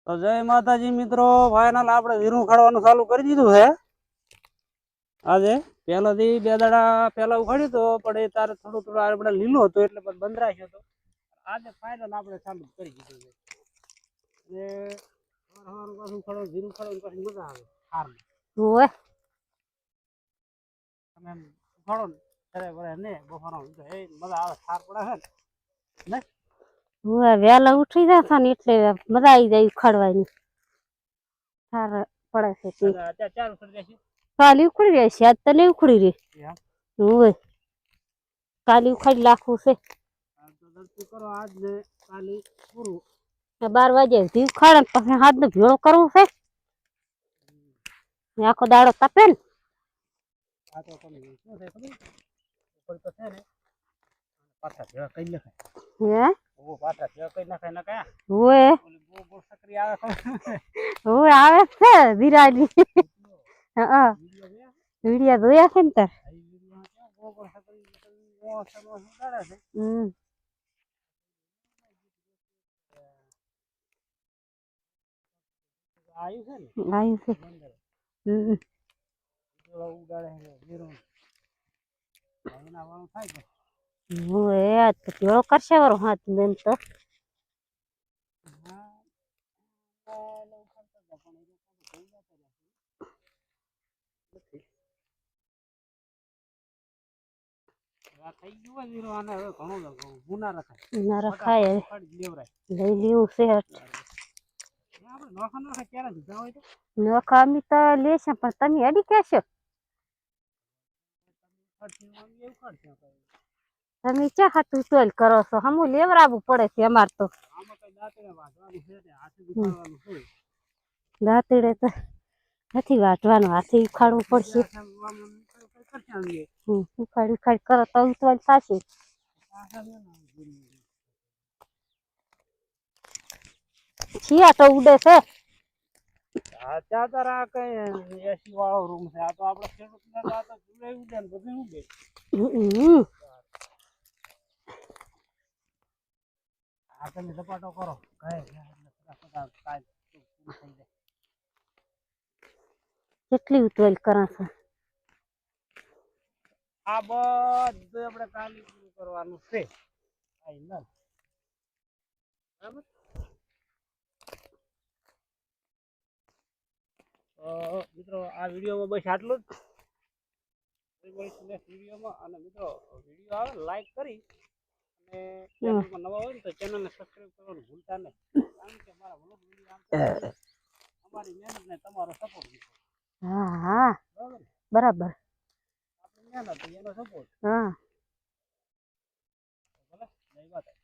તો જય માતાજી મિત્રો, ફાઇનલ આપણે જીરું ખાડવાનું ચાલુ કરી દીધું છે. આજે પહેલો દી 2 દાડા પહેલા ઉખાડ્યું તો પણ એ તારે થોડું થોડું આપણે લીલું હતું એટલે પણ બંધ રાખ્યો હતો. આજે ફાઇનલ આપણે ચાલુ કરી દીધું છે. અને સવારનું પાછું ખાડો જીરું ખાડવાનું પાછી મજા આવે હારમાં. ઓય તમે એમ ઉખાડો ને ત્યારે પડે ને બફારો એ મજા આવે, સાર પડે છે ને. ઓય વહેલા ઉઠી જતા ને એટલે મજા આવી જાય ઉખાડવાની. સાર પડે છે તે અત્યારે 4 ઉખડી જશે. કાલી ઉખડી રહી છે, આજ તો નહીં ઉખડી રહી. ઓય કાલી ઉખાડી લાખું છે. કરો આજ ને કાલી પૂરું. 12 વાગે સુધી ઉખાડે પછી હાથ નો ભેળો કરવો છે. આખો દાડો તપે ને. આ તો તમે શું છે ખબર ઉપર તો છે ને પાછા જેવા કઈ નખાય. હે ઓ પાછા જેવા કઈ નખાય ના કયા ઓય ઓલી બહુ બહુ સક્રિય આવે ઓય આવે છે વિરાલી. હા વિડિયા જોયા છે ને તાર. બહુ બહુ સક્રિય છે. આયુ છે ને આયુ છે. ઉડાડે છે જીરું એના વાળું થાય છે. ઓય આ તો ભેળો કરશે વારો હાથ ને તો થઈ ગયું જીરું આને હવે ઘણું ગુના રખાય ના રખાય લઈ લેવું છે. આપણે નોખા નોખા ક્યારે દીધા હોય તો નોખામી તો લેશે પણ તમે અડી કહેશો તમે ક્યાં હાથું તોલ કરો છો? હમું લેવરાવું પડે છે અમાર તો. દાંતડે તો નથી વાટવાનું, હાથે ઉખાડવું પડશે. ઉખાડ ઉખાડ કરો તો ઉતવાલ થશે. છીયા તો ઉડે છે. ત્યાં તારા કઈ એસી વાળો રૂમ છે. આ તો આપડે ખેડૂતને તો આ તો જુડે ઉડે ને બધું ઉડે. આ તમે સપાટો કરો કેટલી ઉતવાલ કરો છો? આ બધું આપણે કાલી પૂરું કરવાનું છે. બરાબર. મિત્રો આ વિડીયોમાં બસ આટલું જ વિડીયોમાં. અને મિત્રો વિડીયો આવે લાઈક કરી અને ચેનલમાં નવા હોય ને તો ચેનલને સબસ્ક્રાઇબ કરવાનું ભૂલતા નહીં. કારણ કે મારા વ્લોગ વિડીયો આવતા અમારી મહેનત ને તમારો સપોર્ટ. હા હા બરાબર. આપણી મહેનત એનો સપોર્ટ. હા ભલે જય માતા.